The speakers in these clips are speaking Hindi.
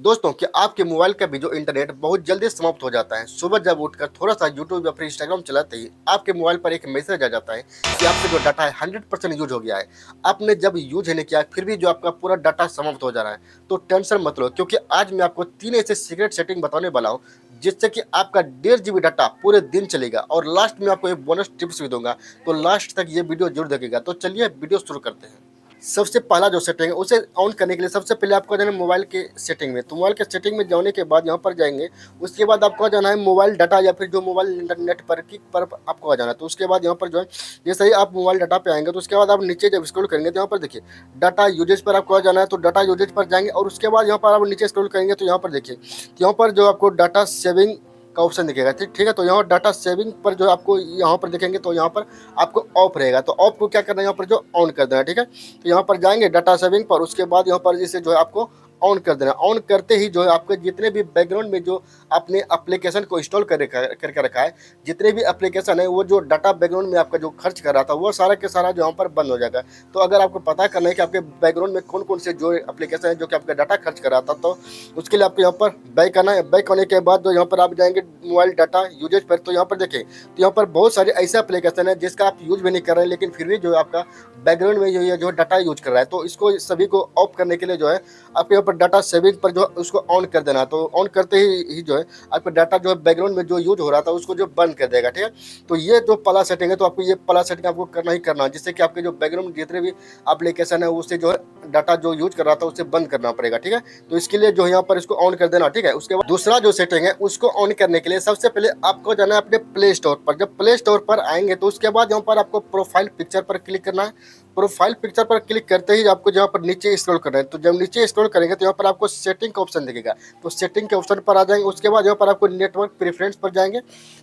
दोस्तों कि आपके मोबाइल का भी जो इंटरनेट बहुत जल्दी समाप्त हो जाता है। सुबह जब उठकर थोड़ा सा यूट्यूब या फिर इंस्टाग्राम चलाते ही आपके मोबाइल पर एक मैसेज आ जाता है कि आपका जो डाटा है 100% यूज हो गया है। आपने जब यूज ही नहीं किया फिर भी जो आपका पूरा डाटा समाप्त हो जा रहा है, तो टेंशन मत लो, क्योंकि आज मैं आपको 3 ऐसे सीक्रेट सेटिंग बताने वाला हूँ जिससे कि आपका 1.5 GB डाटा पूरे दिन चलेगा। और लास्ट में आपको एक बोनस टिप्स भी दूंगा, तो लास्ट तक ये वीडियो जरूर देखिएगा। तो चलिए वीडियो शुरू करते हैं। सबसे पहला जो सेटिंग है उसे ऑन करने के लिए सबसे पहले आपको जाना है मोबाइल के सेटिंग में। तो मोबाइल के सेटिंग में जाने के बाद यहाँ पर जाएंगे, उसके बाद आपको जाना है मोबाइल डाटा या फिर जो मोबाइल इंटरनेट पर की पर आपको आ जाना है। तो उसके बाद यहाँ पर जो है जैसे ही आप मोबाइल डाटा पे आएंगे तो उसके बाद आप नीचे जब स्क्रॉल करेंगे तो यहाँ पर देखिए डाटा यूजेज पर आपको आ जाना है। तो डाटा यूजेज पर जाएंगे और उसके बाद यहाँ पर आप नीचे स्क्रॉल करेंगे तो यहाँ पर देखिए यहाँ पर जो आपको डाटा सेविंग का ऑप्शन दिखेगा। ठीक है, तो यहाँ डाटा सेविंग पर जो आपको यहाँ पर देखेंगे तो यहाँ पर आपको ऑफ रहेगा। तो ऑफ को क्या करना है, यहाँ पर जो ऑन कर देना है। ठीक है, तो यहाँ पर जाएंगे डाटा सेविंग पर, उसके बाद यहाँ पर जैसे जो है आपको ऑन कर देना। ऑन करते ही जो है आपके जितने भी बैकग्राउंड में जो आपने एप्लीकेशन को इंस्टॉल करके रखा है, जितने भी एप्लीकेशन है वो जो डाटा बैकग्राउंड में आपका जो खर्च कर रहा था वो सारा के सारा जो यहाँ पर बंद हो जाएगा। तो अगर आपको पता करना है कि आपके बैकग्राउंड में कौन कौन से जो एप्लीकेशन है जो कि आपका डाटा खर्च कर रहा था, तो उसके लिए आपको यहाँ पर बैक आना है। बैक आने के बाद जो यहाँ पर आप जाएंगे मोबाइल डाटा यूजेज पर, तो यहाँ पर देखिए तो यहाँ पर बहुत सारे ऐसे एप्लीकेशन है जिसका आप यूज भी नहीं कर रहे हैं, लेकिन फिर भी जो है आपका बैकग्राउंड में जो डाटा यूज कर रहा है। तो इसको सभी को ऑफ करने के लिए जो है आपके यहाँ पर डाटा सेविंग पर जो उसको ऑन कर देना। तो ऑन करते ही जो है आपका डाटा जो है बैकग्राउंड में जो यूज हो रहा था उसको जो बंद कर देगा। ठीक है, तो ये जो पहला सेटिंग है, तो आपको ये पहला सेटिंग आपको करना ही करना है, जिससे कि आपके जो बैकग्राउंड जितने भी एप्लीकेशन है उससे जो है डाटा जो यूज कर रहा था उसे बंद करना पड़ेगा। ठीक है, तो इसके लिए जो यहाँ पर इसको ऑन कर देना। ठीक है, उसके बाद दूसरा जो सेटिंग है उसको ऑन करने के लिए सबसे पहले आपको जाना है अपने प्ले स्टोर पर। जब प्ले स्टोर पर आएंगे तो उसके बाद यहाँ पर आपको प्रोफाइल पिक्चर पर क्लिक करना है। प्रोफाइल पिक्चर पर क्लिक करते ही आपको यहाँ पर नीचे स्क्रॉल करना है। तो जब नीचे स्क्रॉल करेंगे तो यहाँ पर आपको सेटिंग का ऑप्शन दिखेगा। तो सेटिंग के ऑप्शन पर आ जाएंगे, उसके बाद यहाँ पर आपको नेटवर्क प्रेफरेंस पर जाएंगे।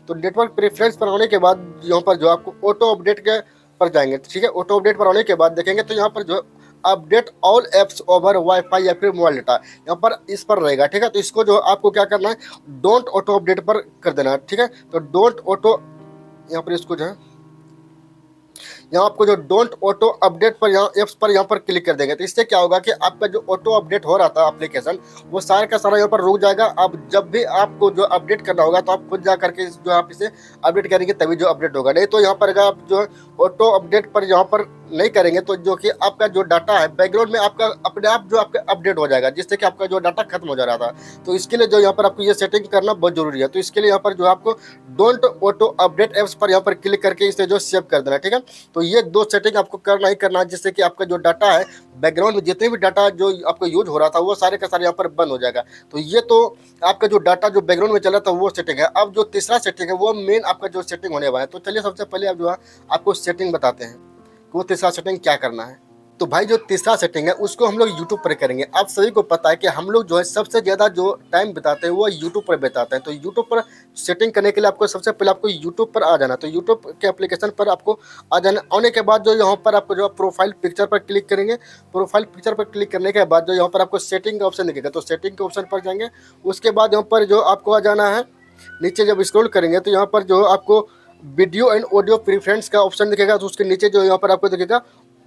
तो नेटवर्क प्रेफरेंस पर आने के बाद यहाँ पर जो आपको ऑटो अपडेट के पर जाएंगे। ठीक है, ऑटो अपडेट पर आने के बाद देखेंगे तो यहाँ पर जो update all apps over wifi या फिर मोबाइल डाटा यहाँ पर इस पर रहेगा। ठीक है, तो इसको जो आपको क्या करना है, डोंट ऑटो अपडेट पर कर देना है। ठीक है, तो डोंट ऑटो यहाँ पर इसको जो है यहाँ आपको जो डोंट ऑटो अपडेट पर यहाँ एप्स पर यहाँ पर क्लिक कर देंगे। तो इससे क्या होगा कि आपका जो ऑटो अपडेट हो रहा था एप्लीकेशन वो सारा का सारा यहाँ पर रुक जाएगा। अब जब भी आपको जो अपडेट करना होगा तो आप खुद जा करके जो आप इसे अपडेट करेंगे तभी जो अपडेट होगा। नहीं तो यहाँ पर अगर आप जो ऑटो अपडेट पर यहाँ पर नहीं करेंगे तो जो कि आपका जो डाटा है बैकग्राउंड में आपका अपने आप जो आपका अपडेट हो जाएगा, जिससे कि आपका जो डाटा खत्म हो जा रहा था। तो इसके लिए जो यहाँ पर आपको ये सेटिंग करना बहुत जरूरी है। तो इसके लिए यहाँ पर जो आपको डोंट ऑटो अपडेट एप्स पर यहाँ पर क्लिक करके इसे जो सेव कर देना। ठीक है, तो ये दो सेटिंग आपको करना ही करना है, जिससे कि आपका जो डाटा है बैकग्राउंड में जितने भी डाटा जो आपको यूज हो रहा था वो सारे का सारे यहाँ पर बंद हो जाएगा। तो ये तो आपका जो डाटा जो बैकग्राउंड में चल रहा था वो सेटिंग है। अब जो तीसरा सेटिंग है वो मेन आपका जो सेटिंग होने वाला है। तो चलिए सबसे पहले आप जो है आपको सेटिंग बताते हैं कि वो तीसरा सेटिंग क्या करना है। तो भाई जो तीसरा सेटिंग है उसको हम लोग यूट्यूब पर करेंगे। आप सभी को पता है कि हम लोग जो है सबसे ज़्यादा जो टाइम बिताते हैं वो यूट्यूब पर बिताते हैं। तो यूट्यूब पर सेटिंग करने के लिए आपको सबसे पहले आपको यूट्यूब पर आ जाना। तो यूट्यूब के एप्लीकेशन पर आपको आ जाना। आने के बाद जो यहाँ पर आपको जो प्रोफाइल पिक्चर पर क्लिक करेंगे। प्रोफाइल पिक्चर पर क्लिक करने के बाद जो यहाँ पर आपको सेटिंग का ऑप्शन दिखेगा। तो सेटिंग के ऑप्शन पर जाएंगे, उसके बाद यहाँ पर जो आपको आ जाना है नीचे जब स्क्रॉल करेंगे तो यहाँ पर जो आपको वीडियो एंड ऑडियो प्रेफरेंस का ऑप्शन दिखेगा। तो उसके नीचे जो यहाँ पर आपको दिखेगा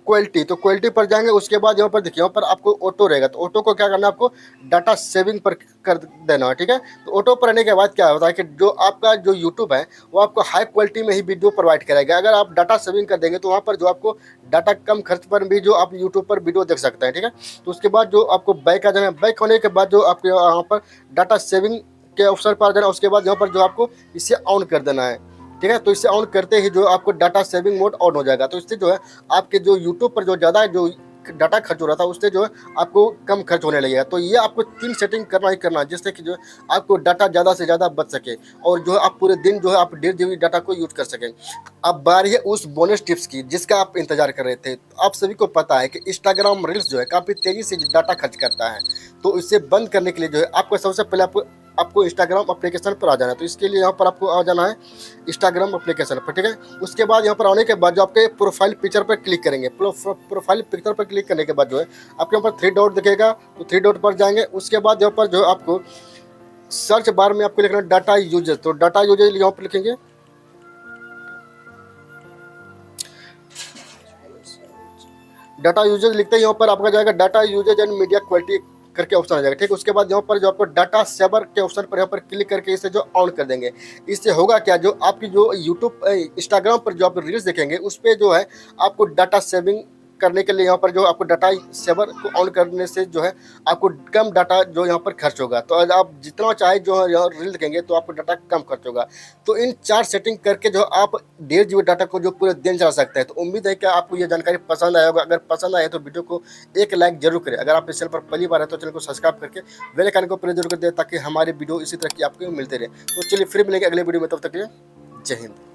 क्वालिटी, तो क्वालिटी पर जाएंगे। उसके बाद यहाँ पर देखिए यहाँ पर आपको ऑटो रहेगा। तो ऑटो को क्या करना है, आपको डाटा सेविंग पर कर देना है। ठीक है, तो ऑटो पर आने के बाद क्या होता है कि जो आपका जो यूट्यूब है वो आपको हाई क्वालिटी में ही वीडियो प्रोवाइड करेगा। अगर आप डाटा सेविंग कर देंगे तो वहाँ पर जो आपको डाटा कम खर्च पर भी जो आप यूट्यूब पर वीडियो देख सकते हैं। ठीक है, तो उसके बाद जो आपको बैक आ जाना है। बैक होने के बाद जो आपके यहाँ पर डाटा सेविंग के ऑप्शन पर आ जाना। उसके बाद यहाँ पर जो आपको इसे ऑन कर देना है। ठीक है, तो इसे ऑन करते ही जो आपको डाटा सेविंग मोड ऑन हो जाएगा। तो इससे जो है आपके जो यूट्यूब पर जो ज़्यादा जो डाटा खर्च हो रहा था उससे जो है आपको कम खर्च होने लगेगा। तो ये आपको 3 सेटिंग करना ही करना है, जिससे कि जो है आपको डाटा ज़्यादा से ज़्यादा बच सके और जो है आप पूरे दिन जो है आप 1.5 GB डाटा को यूज कर सकें। अब बारी है उस बोनस टिप्स की जिसका आप इंतजार कर रहे थे। तो आप सभी को पता है कि इंस्टाग्राम रील्स जो है काफ़ी तेज़ी से डाटा खर्च करता है। तो इसे बंद करने के लिए जो है आपको सबसे पहले आपको इंस्टाग्राम एप्लीकेशन पर आ जाना है। तो इसके लिए यहाँ पर आपको आ जाना है इंस्टाग्राम एप्लीकेशन पर। ठीक है, उसके बाद यहाँ पर आने के बाद जो आपके प्रोफाइल पिक्चर पर क्लिक करेंगे। प्रोफाइल पिक्चर पर क्लिक करने के बाद जो है आपके यहाँ पर 3 डॉट दिखेगा। तो 3 डॉट पर जाएंगे। उसके बाद यहाँ पर जो आपको सर्च बार में आपको लिखना है डाटा यूजेज। तो डाटा यूजेज यहाँ पर लिखेंगे। डाटा यूजेज लिखते ही यहाँ पर आपका जाएगा data usage and media quality करके ऑप्शन आ जाएगा। ठीक, उसके बाद यहाँ पर जो आपको डाटा सेवर के ऑप्शन पर यहाँ पर क्लिक करके इसे जो ऑन कर देंगे। इससे होगा क्या, जो आपकी जो यूट्यूब इंस्टाग्राम पर जो आप रील्स देखेंगे उस पर जो है आपको डाटा सेविंग करने के लिए यहाँ पर जो आपको डाटा सेवर को ऑन करने से जो है आपको कम डाटा जो यहाँ पर खर्च होगा। तो आप जितना चाहे जो है यहाँ रील देखेंगे तो आपको डाटा कम खर्च होगा। तो इन 4 सेटिंग करके जो आप 1.5 GB डाटा को जो पूरे दिन चला सकते हैं। तो उम्मीद है कि आपको ये जानकारी पसंद आया होगा। अगर पसंद आए तो वीडियो को एक लाइक जरूर करें। अगर आप इस चैनल पर पहली बार है तो चैनल को सब्सक्राइब करके बेल आइकन को प्रेस जरूर कर दें ताकि हमारे वीडियो इसी तरह की आपको मिलते रहे। तो चलिए फिर मिलेंगे अगले वीडियो में, तब तक के लिए जय हिंद।